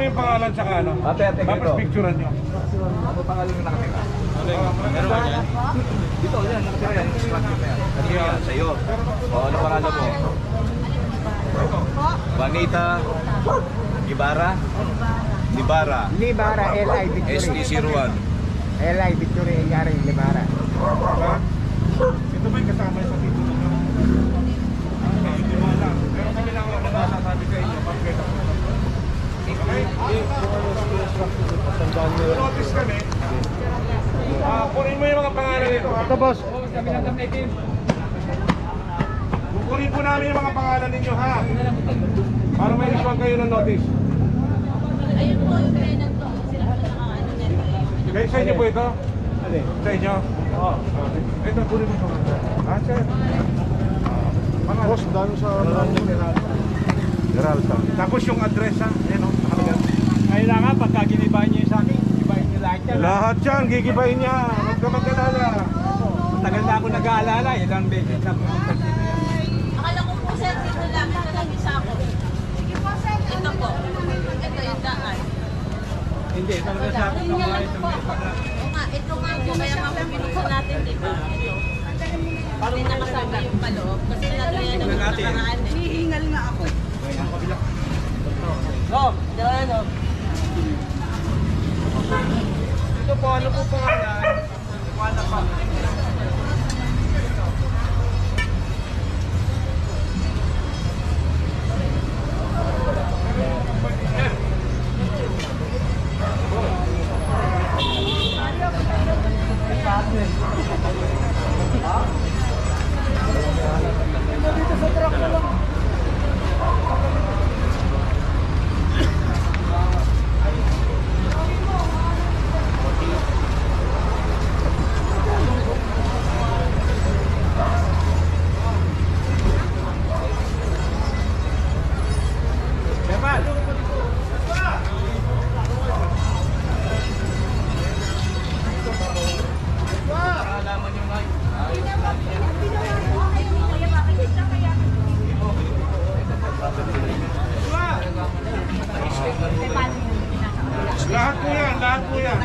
yung pangalan sa ano. Tapos picturean nyo. Ano pangalan yung nakatira? Meron ba yan? Dito, yan. Nakatira yan. Nakatira yan. Sa'yo. O, ano pangalan mo? Juanita Ibarra? Libara. Libara, L.I. Victory. ST01. L.I. Victory, Yari, Libara. Ito ba yung kasama sa dito? Hindi mo alam. Pero kami lang ang masasabi sa inyo. Okay? Notice kami. Kunin mo yung mga pangalan nito. Ito boss. Kunin po namin yung mga pangalan ninyo ha. Para may isuan kayo ng notice. Ayun po yung tenant to. Sila po nakaano nito. Kayo sa inyo po ito? Sa inyo? Oo. Ito, kunin mo ito. Sir. Boss, dami sa Geralta. Tapos yung address ha. Ayan o. Kailangan pagka ginibahin niyo sa akin, gibahin niyo lahat yan. Lahat yan, gigibahin niya. Huwag ka mag-alala. Tagal na ako nag-aalala, ilang beses na pumunta dito. Akala ko po sir, dito lang. Ito lang isa ako. Sige po sir. Ito po. Ito yung daan. Hindi, ito na sa akin. Oo nga, ito nga po. Kaya mapapinuso natin, di ba? Ito. Hindi nakasama yung paloob. Kasi naluyan ng nakaraan eh. Hihingal nga ako. No, dyan o. Ito po, ano po pangalan? Wala pa. Dito sa truck na lang. Lahat po yan.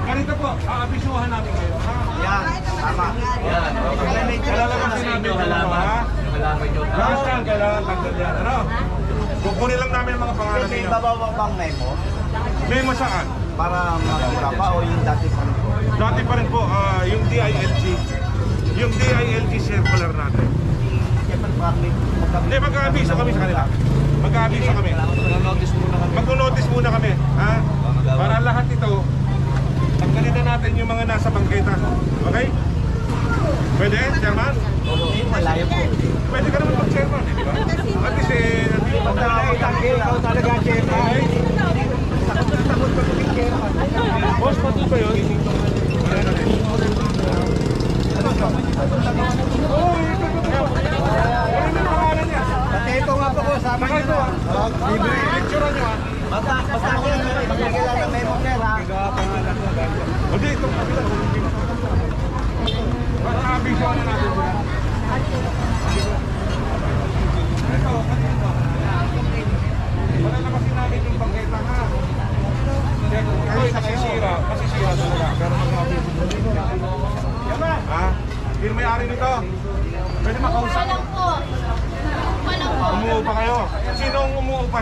Ganito po, aabisuhan namin kayo. Yan. Tama. Yan. Kalalabasin natin yung halaman. Halaman nyo. Lahat yan, kailangan tanggal yan. Ano? Kukunin lang namin ang mga pangalan May ninyo. babawang bang memo? Memo saan? Para magmura pa o yung dati pa rin po? Dati pa rin po, yung DILG. Yung DILG circular natin. Siyempre, parang Hindi, mag-aabiso kami sa kanila. Mag-aabiso kami. mag-notice muna kami. Mag-notice muna kami. Ha? Para lahat ito, tanggalin na natin yung mga nasa bangketa. Okay? Pwede, Chairman? Malayo po. Pwede ka naman mag-Chairman, di ba? At least, Ikaw talaga, Chairman. Takot ka tuming Chairman. boss, pati ba yun? Pati ito nga po ko, sama niyo na. Libre, lecturean nyo ha. Basta ako yung magkakilala ng memo sir ha. Hindi, itong kabila. Mag-aabiso na natin sila. Ito, malalabasin namin yung bangketa ha. Ito ay masisira talaga. Pero mag-aabiso na. Ha? Sino may-ari nito? Pwede makausap. Walang po. Walang po. Umuupa kayo. Sino ang umuupa?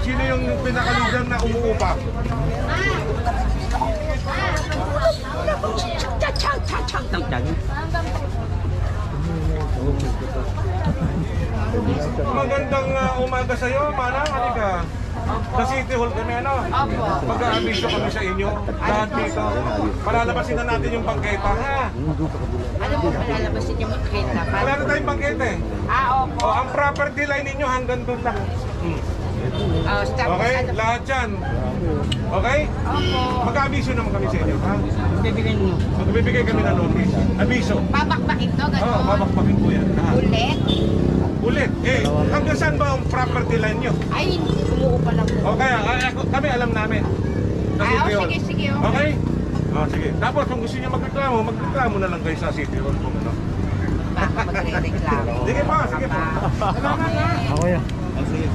Sino yung pinaka-leader na umuupa? Magandang umaga sa iyo, Manang. Halika. Sa City Hall kami, ano? Mag-aabiso kami sa inyo. Lahat dito. Palalabasin na natin yung bangketa, ha? Ano po palalabasin yung makita? Wala na tayong bangketa eh. Opo. O, ang property line ninyo hanggang doon lang. Okay? Lahat yan. Okay? Opo. Mag-aabiso naman kami sa inyo, ha? Bibigyan mo. Magbibigay kami ng notice. Abiso. Babakbakin to, Oo, gano'n? babakbakin po yan. Ha? Ulit? Ulit. Hanggang saan ba ang property line nyo? Ay, umuupa lang po. O kaya, kami alam namin. Sa Ay, City Hall. sige. Okay? Sige. Tapos kung gusto niyo magreklamo na lang kayo sa City Hall. Kung ano. Baka magre-reklamo. Sige pa, sige pa. Salamat ha. Ako yan. Sige.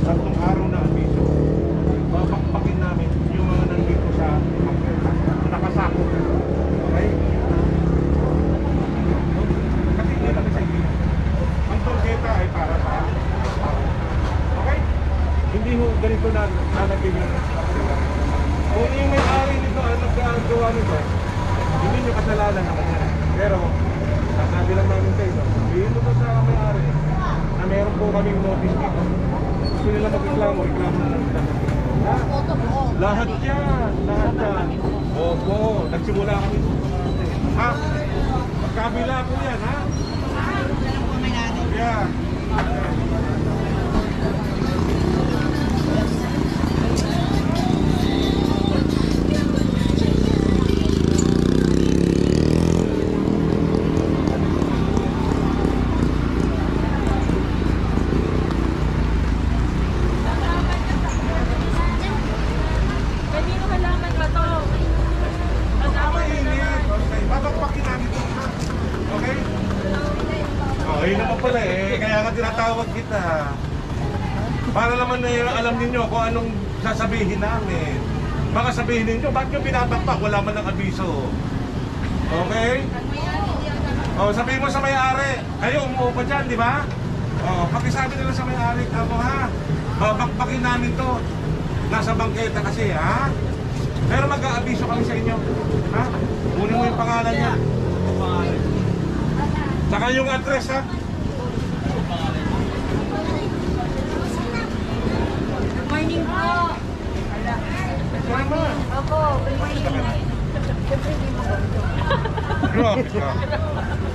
Tatlong araw na abiso. Babakbakin namin yung mga nandito sa nakasakot. Okay? Kasi hindi kami sa inyo. Ang tongketa ay para sa amin. Okay? Hindi ho ganito na nalagay yung kung yung may-ari nito ang nagkagawa nito, hindi nyo kasalanan naman yan. Pero, sasabi lang namin kayo, sabihin mo to sa may-ari na meron po kaming notice dito. Gusto nila mag-reklamo na nila. Ha? Lahat yan, lahat yan. Opo, nagsimula kami. Ha? Magkabila po yan, ha? Yeah. Kanino halaman ba to? Mainit. Okay, babakbakin namin ito, ha? Okay? Okay naman pala eh, kaya nga tinatawag kita. Para naman alam ninyo kung anong sasabihin namin. Baka sabihin ninyo, bakit nyo binabakbak? Wala man ng abiso. Okay? O, sabihin mo sa may-ari, kayo umuupa dyan, di ba? O, pakisabi nila sa may-ari, ako ha, babakbakin namin to. Nasa bangketa kasi, ha? Pero mag-aabiso kami sa inyo. Ha? Kunin mo yung pangalan niya. Saka yung address, ha? Good morning po. Tama. Opo, good morning. Siyempre hindi mo ganito. Grabe ka.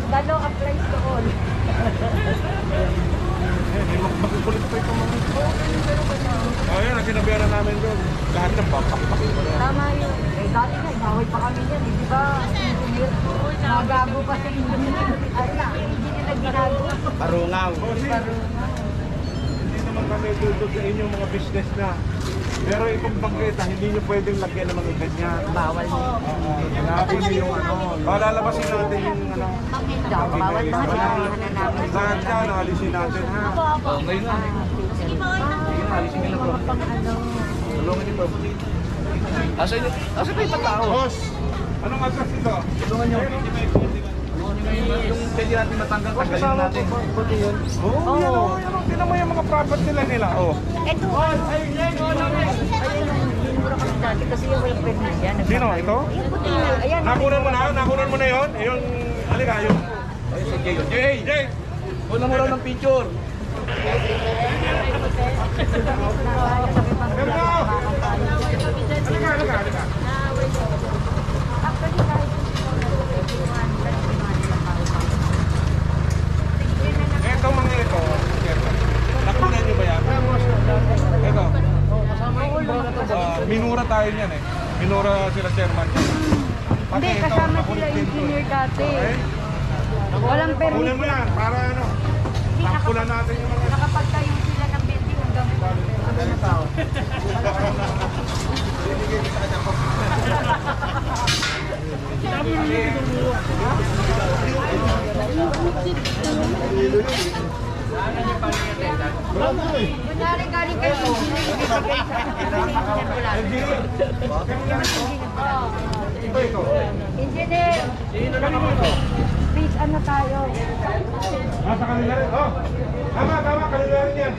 Dalo applies to all. Makukulit pa ito mga ito. Ayan, ang sinabihan namin doon. Lahat ng babakbakin mo na. Tama yun. Eh, dati nga, bawal pa kami yan. Di ba? Engineer, nagago pa sa engineer. Ay na, engineer na ginago. Parungaw. Hindi naman kami dudod sa inyong mga business na. Pero itong bangketa, hindi nyo pwedeng lagyan ng mga ganyan. Bawal mo. Sinabi nyo yung ano. Lalabasin natin yung ano. Bawal mga sinabihan na namin. Lahat yan, alisin natin ha. Oh, ngayon na. Sige, alisin nyo na bro. Tulungan niyo bro. Asa pa yung tao? Boss, anong address ito? Tulungan niyo. Yung pwede natin matanggal, tanggalin natin. Oo, yan o. Tinan mo yung mga property nila. Oh. Ito, ayun mura kami dati kasi yung walang permit yan. Sino? Ito? Yung puti na, ayan. Nakunan mo na yun? Yung, halika, yung... Ayun si Jay. Jay! Jay! Wala mo lang ng picture. Halika. Itong mga ito, nakunan nyo ba yan? Ito. Minura tayo niyan eh. Minura sila chairman. Hindi, kasama sila engineer dati. Okay? Walang permit. Kunin mo yan para ano. Sampulan natin yung mga... Nakapagtayo sila ng building hanggang ano tao. Kunyari galing kayo engineer, Ito. engineer, please ano tayo? Nasa kanila rin. Oh! Tama, kanila rin yan.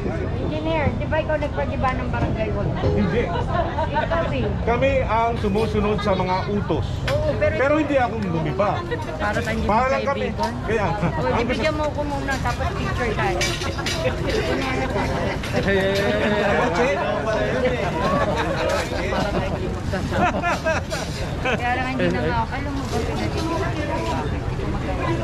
Engineer, di ba ikaw nagpagiba ng barangay wall? Hindi. Ikaw eh. Kami ang sumusunod sa mga utos. Oo, Pero hindi akong lumiba. para tayo hindi Para lang kami. magkaibigan. Kaya, O, ang gusto... bibigyan mo ko muna, tapos picture tayo. Kunyari tayo. Para tayo hindi magkasama. Kaya lang hindi na nga ako. Alam mo ba pinag-iiwan ko? Bakit hindi ko magkaibigan?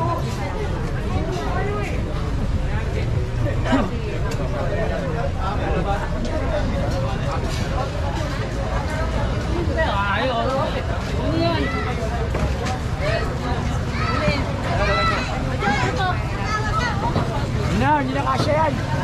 kasya yan.